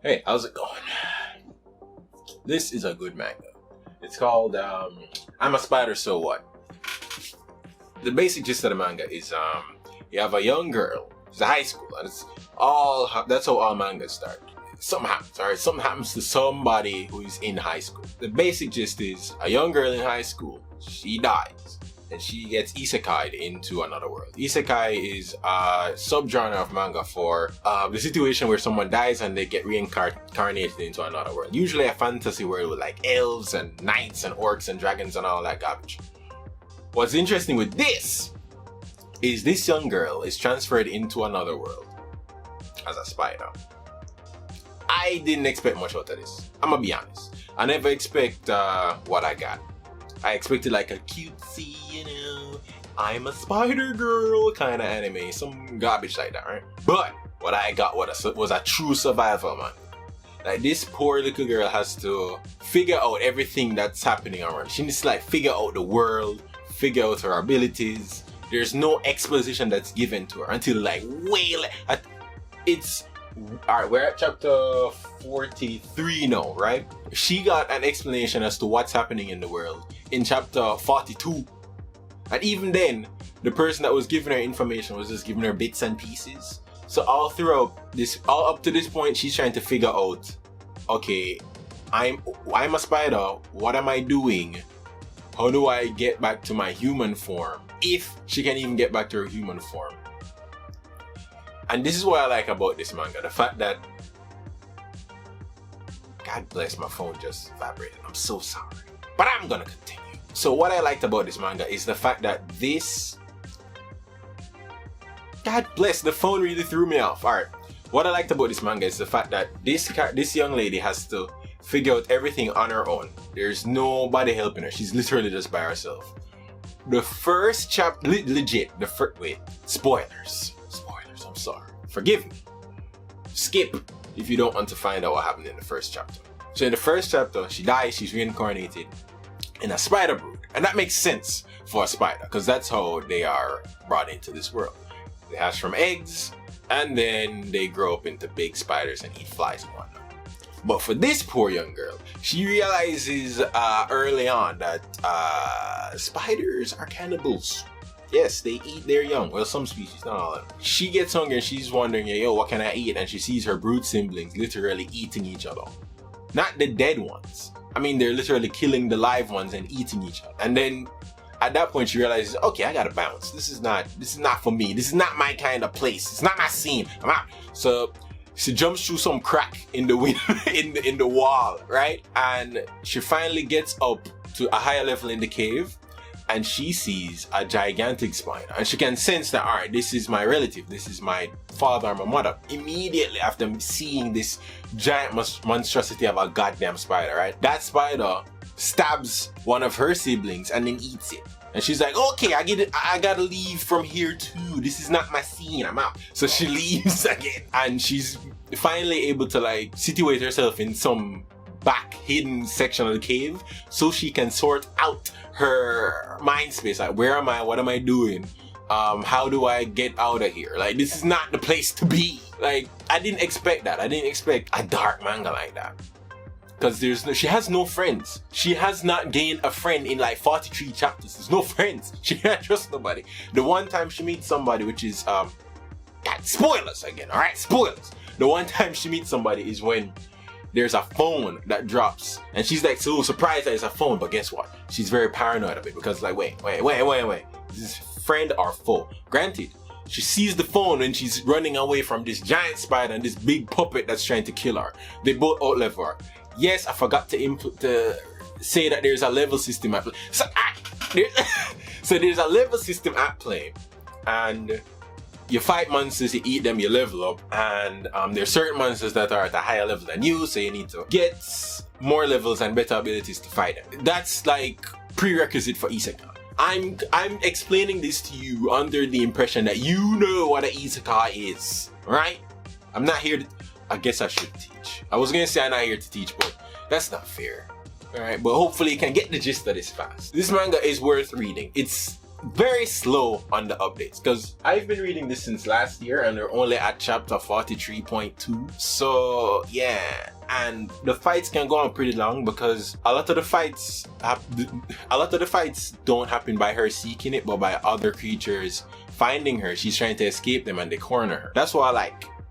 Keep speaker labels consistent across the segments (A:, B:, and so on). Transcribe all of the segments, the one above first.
A: Hey, how's it going? This is a good manga. It's called I'm a Spider, So What? The basic gist of the manga is you have a young girl, she's a high school, and that's how all mangas start. Something happens, alright? Something happens to somebody who's in high school. The basic gist is a young girl in high school, she dies, and she gets isekai'd into another world. Isekai is a subgenre of manga for the situation where someone dies and they get reincarnated into another world. Usually a fantasy world with like elves and knights and orcs and dragons and all that garbage. What's interesting with this is this young girl is transferred into another world as a spider. I didn't expect much out of this. I'm gonna be honest. I never expect what I got. I expected like a cutesy, I'm a spider girl kind of anime, some garbage like that, right? But what I got was a true survival man. Like this poor little girl has to figure out everything that's happening around. She needs to like figure out the world, figure out her abilities. There's no exposition that's given to her until like alright, we're at chapter 43 now, right? She got an explanation as to what's happening in the world in chapter 42. And even then, the person that was giving her information was just giving her bits and pieces. So all up to this point, she's trying to figure out, okay, I'm a spider, what am I doing? How do I get back to my human form? If she can even get back to her human form. And this is what I like about this manga, the fact that, God bless, my phone just vibrated, I'm so sorry. But I'm gonna continue. So what I liked about this manga is the fact that God bless, the phone really threw me off. Alright, what I liked about this manga is the fact that this young lady has to figure out everything on her own. There's nobody helping her, she's literally just by herself. The first chapter, spoilers, I'm sorry. Forgive me. Skip if you don't want to find out what happened in the first chapter. So in the first chapter, she dies, she's reincarnated in a spider brood. And that makes sense for a spider, because that's how they are brought into this world. They hatch from eggs, and then they grow up into big spiders and eat flies and whatnot. But for this poor young girl, she realizes early on that spiders are cannibals. Yes, they eat their young. Well, some species, not all of them. She gets hungry and she's wondering, yo, what can I eat? And she sees her brood siblings literally eating each other. Not the dead ones. I mean, they're literally killing the live ones and eating each other. And then at that point she realizes, okay, I gotta bounce. This is not for me. This is not my kind of place. It's not my scene. I'm out. So she jumps through some crack in the in the wall, right? And she finally gets up to a higher level in the cave. And she sees a gigantic spider, and she can sense that, alright, this is my relative, this is my father or my mother. Immediately after seeing this giant monstrosity of a goddamn spider, right? That spider stabs one of her siblings and then eats it. And she's like, okay, I get it, I gotta leave from here too. This is not my scene, I'm out. So she leaves again, and she's finally able to like situate herself in some back hidden section of the cave so she can sort out her mind space. Like, where am I? What am I doing? How do I get out of here? Like, this is not the place to be. Like, I didn't expect that. I didn't expect a dark manga like that. Because she has no friends. She has not gained a friend in like 43 chapters. There's no friends. She can't trust nobody. The one time she meets somebody, which is, God, spoilers again, alright? Spoilers. The one time she meets somebody is when there's a phone that drops, and she's like so surprised that it's a phone, but guess what? She's very paranoid of it, because like, wait. Is this friend or foe? Granted, she sees the phone and she's running away from this giant spider and this big puppet that's trying to kill her. They both outlevel her. Yes, I forgot to say that there's a level system at play. So there's a level system at play, and you fight monsters, you eat them, you level up, and there's certain monsters that are at a higher level than you, so you need to get more levels and better abilities to fight them. That's like prerequisite for isekai. I'm explaining this to you under the impression that you know what an isekai is, right? I'm not here to, I guess I should teach. I was gonna say I'm not here to teach, but that's not fair. Alright, but hopefully you can get the gist of this fast. This manga is worth reading. very slow on the updates, because I've been reading this since last year and they're only at chapter 43.2. So yeah, and the fights can go on pretty long because a lot of the fights don't happen by her seeking it, but by other creatures finding her. She's trying to escape them and they corner her. That's what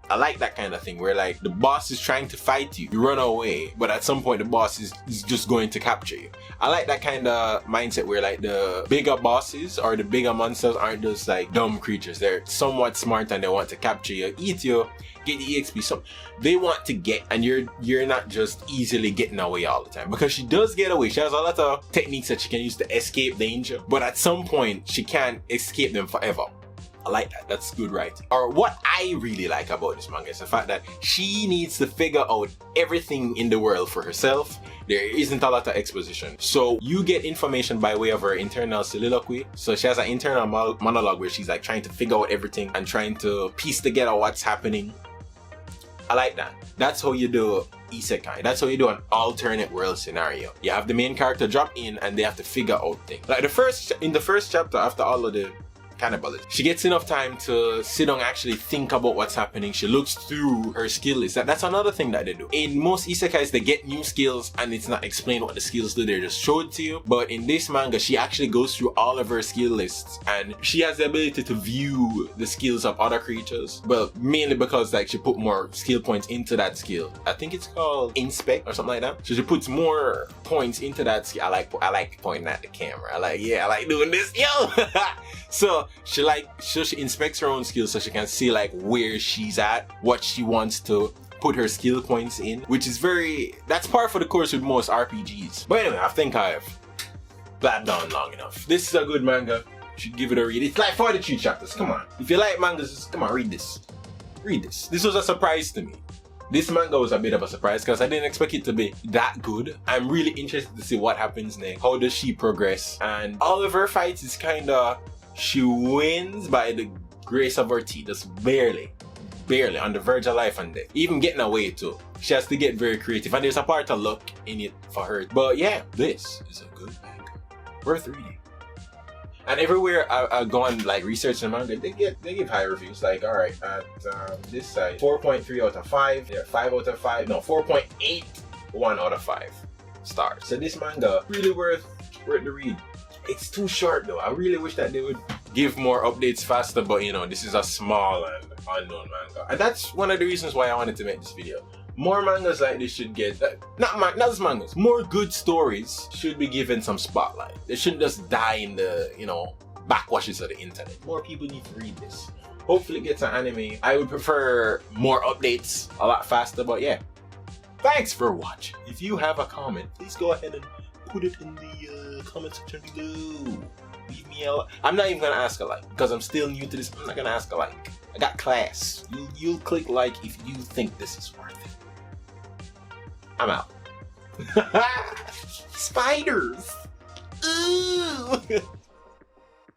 A: I like that kind of thing where like the boss is trying to fight you, you run away, but at some point the boss is just going to capture you. I like that kind of mindset where like the bigger bosses or the bigger monsters aren't just like dumb creatures. They're somewhat smart and they want to capture you, eat you, get the EXP. So they want to get, and you're not just easily getting away all the time, because she does get away. She has a lot of techniques that she can use to escape danger, but at some point she can't escape them forever. I like that. That's good writing. Or what I really like about this manga is the fact that she needs to figure out everything in the world for herself. There isn't a lot of exposition. So you get information by way of her internal soliloquy. So she has an internal monologue where she's like trying to figure out everything and trying to piece together what's happening. I like that. That's how you do isekai. That's how you do an alternate world scenario. You have the main character drop in and they have to figure out things. Like in the first chapter, after all of the cannibalism, she gets enough time to sit down and actually think about what's happening. She looks through her skill list. That's another thing that they do. In most isekais, they get new skills and it's not explained what the skills do, they're just showed to you. But in this manga, she actually goes through all of her skill lists and she has the ability to view the skills of other creatures. Well, mainly because like she put more skill points into that skill. I think it's called inspect or something like that. So she puts more points into that skill. I like pointing at the camera. I like doing this, yo. So she inspects her own skills so she can see like where she's at, what she wants to put her skill points in, which is that's par for the course with most RPGs. But anyway, I think I've blabbed on long enough. This is a good manga. You should give it a read. It's like 43 chapters. Come on. If you like mangas, just come on, read this. Read this. This was a surprise to me. This manga was a bit of a surprise because I didn't expect it to be that good. I'm really interested to see what happens next. How does she progress? And all of her fights is kind of, she wins by the grace of her teeth, just barely on the verge of life and death. Even getting away too. She has to get very creative and there's a part of luck in it for her. But yeah, this is a good manga. Worth reading. And everywhere I go and like research the manga, they give high reviews. Like, alright, at this side, 4.3 out of 5. Yeah, 5 out of 5. No, 4.81 out of 5 stars. So this manga, really worth the read. It's too short though. I really wish that they would give more updates faster, but you know, this is a small and unknown manga. And that's one of the reasons why I wanted to make this video. More mangas like this should get, not just mangas, more good stories should be given some spotlight. They shouldn't just die in the, you know, backwashes of the internet. More people need to read this. Hopefully it gets an anime. I would prefer more updates a lot faster, but yeah. Thanks for watching. If you have a comment, please go ahead and put it in the comment section below. Leave me a like. I'm not even gonna ask a like because I'm still new to this. I'm not gonna ask a like. I got class. You'll click like if you think this is worth it. I'm out. Spiders. Ooh.